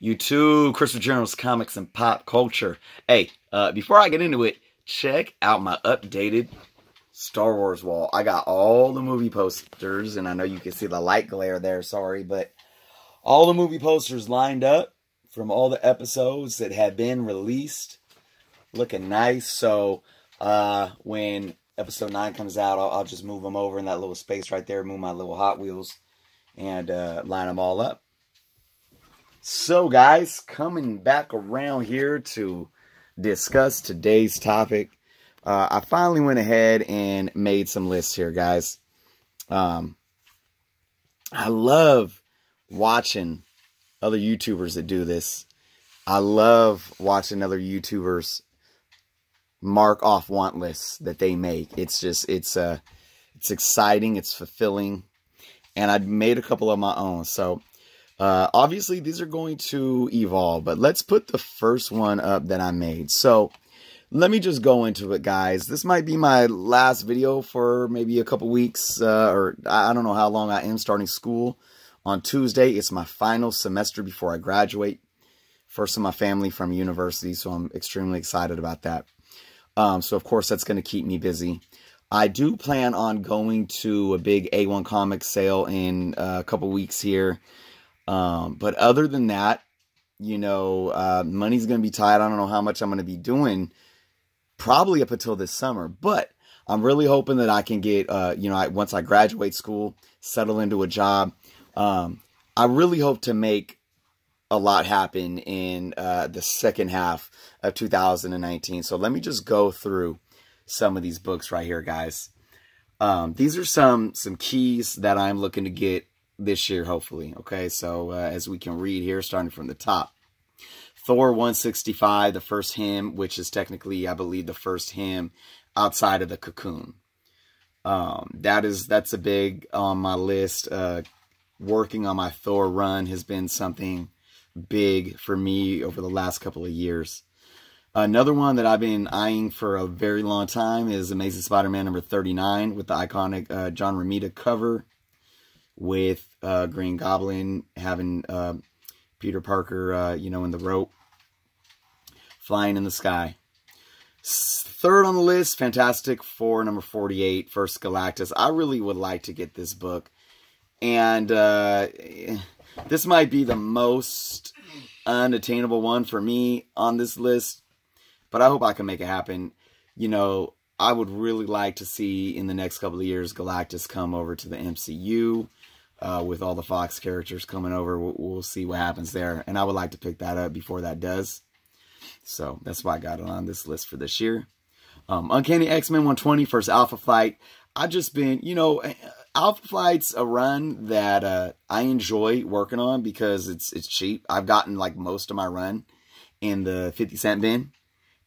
YouTube, Christopher Journals, Comics, and Pop Culture. Hey, before I get into it, check out my updated Star Wars wall. I got all the movie posters, and I know you can see the light glare there, sorry, but all the movie posters lined up from all the episodes that have been released. Looking nice. So, when episode 9 comes out, I'll just move them over in that little space right there, move my little Hot Wheels, and line them all up. So, guys, coming back around here to discuss today's topic, I finally went ahead and made some lists here, guys. I love watching other YouTubers that do this. I love watching other YouTubers mark off want lists that they make. It's just, it's exciting, it's fulfilling, and I made a couple of my own. So, obviously, these are going to evolve, but let's put the first one up that I made. So, let me just go into it, guys. This might be my last video for maybe a couple weeks, or I don't know how long I am starting school. On Tuesday, it's my final semester before I graduate. First in my family from university, so I'm extremely excited about that. So, of course, that's going to keep me busy. I do plan on going to a big A1 Comics sale in a couple weeks here. But other than that, you know, money's going to be tight. I don't know how much I'm going to be doing probably up until this summer, but I'm really hoping that I can get, you know, once I graduate school, settle into a job. I really hope to make a lot happen in, the second half of 2019. So let me just go through some of these books right here, guys. These are some keys that I'm looking to get this year, hopefully. Okay, so as we can read here, starting from the top, Thor 165, the first hymn, which is technically, I believe, the first hymn outside of the Cocoon. That's a big on my list. Working on my Thor run has been something big for me over the last couple of years. Another one that I've been eyeing for a very long time is Amazing Spider-Man number 39 with the iconic John Romita cover, with Green Goblin having Peter Parker, you know, in the rope, flying in the sky. Third on the list, Fantastic Four number 48, First Galactus. I really would like to get this book. And this might be the most unattainable one for me on this list, but I hope I can make it happen. You know, I would really like to see in the next couple of years Galactus come over to the MCU. With all the Fox characters coming over, we'll see what happens there. And I would like to pick that up before that does. So that's why I got it on this list for this year. Uncanny X-Men 120, First Alpha Flight. I've just been, you know, Alpha Flight's a run that I enjoy working on because it's cheap. I've gotten like most of my run in the 50-cent bin.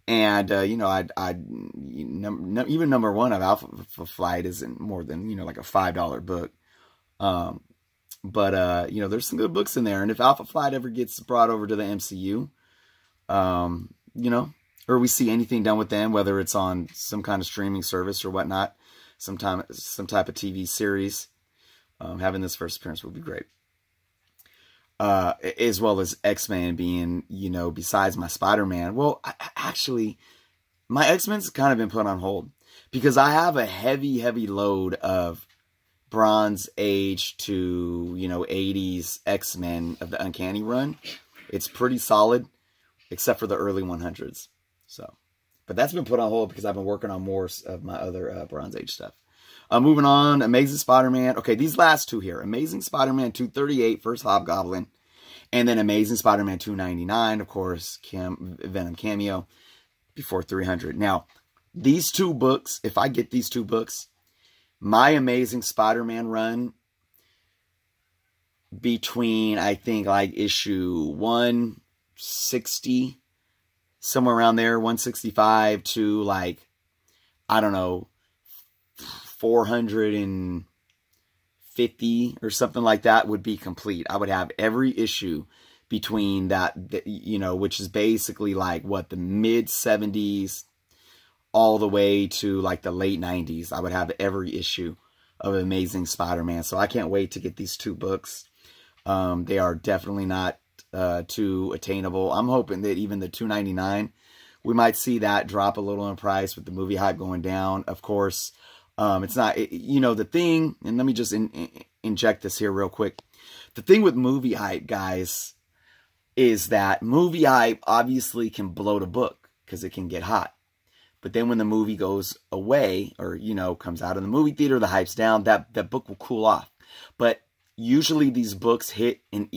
And, you know, even number one of Alpha Flight isn't more than, you know, like a $5 book. But you know, there's some good books in there. And if Alpha Flight ever gets brought over to the MCU, you know, or we see anything done with them, whether it's on some kind of streaming service or whatnot, some type of TV series, having this first appearance would be great. As well as X-Men being, you know, besides my Spider-Man. Well, actually, my X-Men's kind of been put on hold because I have a heavy load of Bronze Age to, you know, 80s X-Men of the Uncanny run. It's pretty solid, except for the early 100s. So, but that's been put on hold because I've been working on more of my other Bronze Age stuff. Moving on, Amazing Spider-Man. Okay, these last two here. Amazing Spider-Man 238, First Hobgoblin. And then Amazing Spider-Man 299, of course, Venom cameo, before 300. Now, these two books, if I get these two books, my Amazing Spider-Man run between, I think, like issue 160, somewhere around there, 165 to like, I don't know, 450 or something like that would be complete. I would have every issue between that, you know, which is basically like what, the mid 70s all the way to like the late 90s. I would have every issue of Amazing Spider-Man. So I can't wait to get these two books. They are definitely not too attainable. I'm hoping that even the $2.99, we might see that drop a little in price with the movie hype going down. Of course, it's not, the thing, and let me just inject this here real quick. The thing with movie hype, guys, is that movie hype obviously can bloat a book because it can get hot. But then when the movie goes away or, comes out of the movie theater, the hype's down, that book will cool off. But usually these books hit an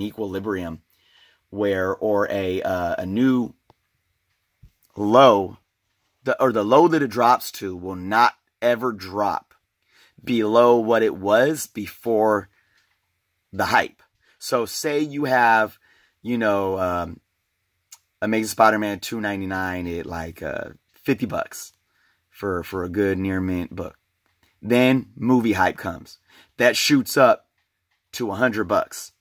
equilibrium or a new low, the low that it drops to will not ever drop below what it was before the hype. So say you have, Amazing Spider-Man $2.99 at like $50 for a good near mint book. Then movie hype comes. That shoots up to $100.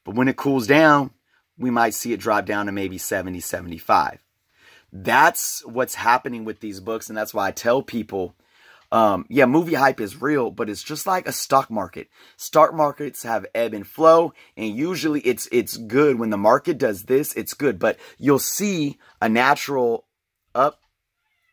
But when it cools down, we might see it drop down to maybe 70, 75. That's what's happening with these books, and that's why I tell people, yeah, movie hype is real, but it's just like a stock market. Stock markets have ebb and flow, and usually it's good. When the market does this, it's good. But you'll see a natural up,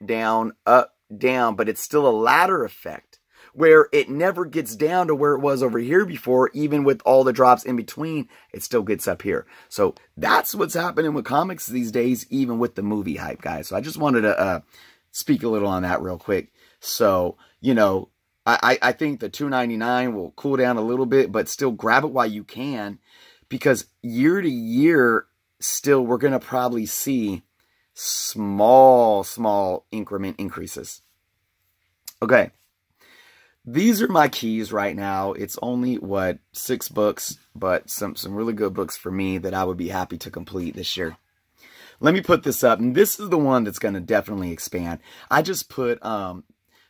down, but it's still a ladder effect where it never gets down to where it was over here before. Even with all the drops in between, it still gets up here. So that's what's happening with comics these days, even with the movie hype, guys. So I just wanted to speak a little on that real quick. So, I think the $2.99 will cool down a little bit, but still grab it while you can, because year to year, still, we're going to probably see small increment increases. Okay. These are my keys right now. It's only, 6 books, but some really good books for me that I would be happy to complete this year. Let me put this up, and this is the one that's going to definitely expand. I just put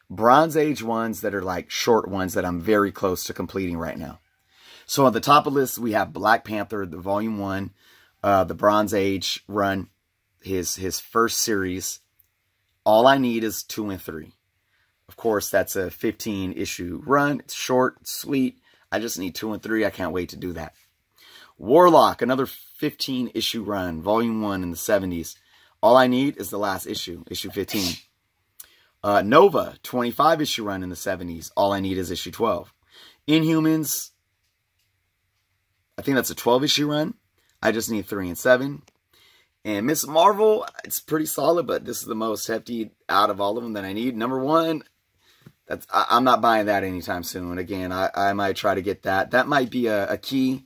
Bronze Age ones that are like short ones that I'm very close to completing right now. So on the top of the list, we have Black Panther, the Volume 1, the Bronze Age run, his first series. All I need is 2 and 3. Of course, that's a 15-issue run. It's short, it's sweet. I just need 2 and 3. I can't wait to do that. Warlock, another 15-issue run, Volume 1 in the 70s. All I need is the last issue, issue 15. Nova, 25-issue run in the 70s. All I need is issue 12. Inhumans, I think that's a 12-issue run. I just need 3 and 7. And Ms. Marvel, it's pretty solid, but this is the most hefty out of all of them that I need. Number 1, I'm not buying that anytime soon. Again, I might try to get that. That might be a key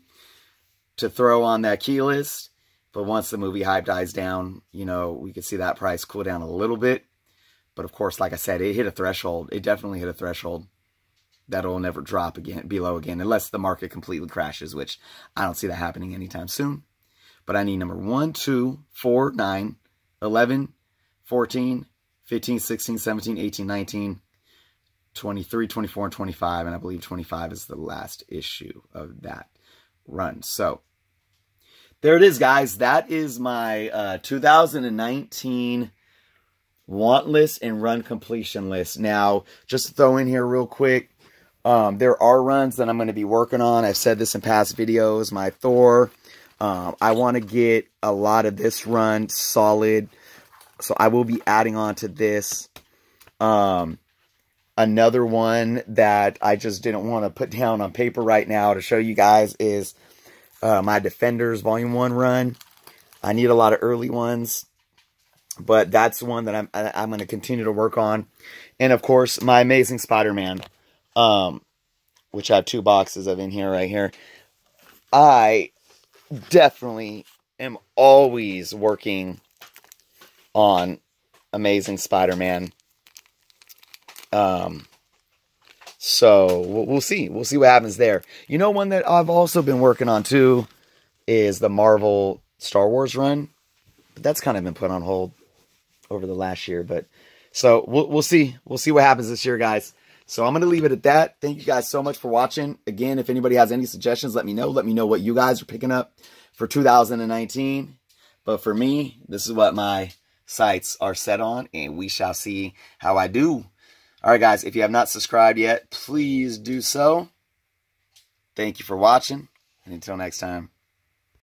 to throw on that key list. But once the movie hype dies down, we could see that price cool down a little bit. But of course, like I said, it hit a threshold. It definitely hit a threshold that'll never drop below again, unless the market completely crashes, which I don't see that happening anytime soon. But I need number 1, 2, 4, 9, 11, 14, 15, 16, 17, 18, 19, 23, 24, and 25. And I believe 25 is the last issue of that run. So there it is, guys. That is my 2019 want list and run completion list. Now, just to throw in here real quick, there are runs that I'm going to be working on. I've said this in past videos. My Thor, I want to get a lot of this run solid, so I will be adding on to this. Another one that I just didn't want to put down on paper right now to show you guys is my Defenders Volume 1 run. I need a lot of early ones, but that's one that I'm going to continue to work on. And of course, my Amazing Spider-Man, which I have 2 boxes of in here right here. I definitely am always working on Amazing Spider-Man. So we'll see. We'll see what happens there. One that I've also been working on too is the Marvel Star Wars run. But that's kind of been put on hold over the last year. But so we'll see. We'll see what happens this year, guys. So I'm going to leave it at that. Thank you guys so much for watching. Again, if anybody has any suggestions, let me know. Let me know what you guys are picking up for 2019. But for me, this is what my sights are set on, and we shall see how I do. All right, guys, if you have not subscribed yet, please do so. Thank you for watching, and until next time.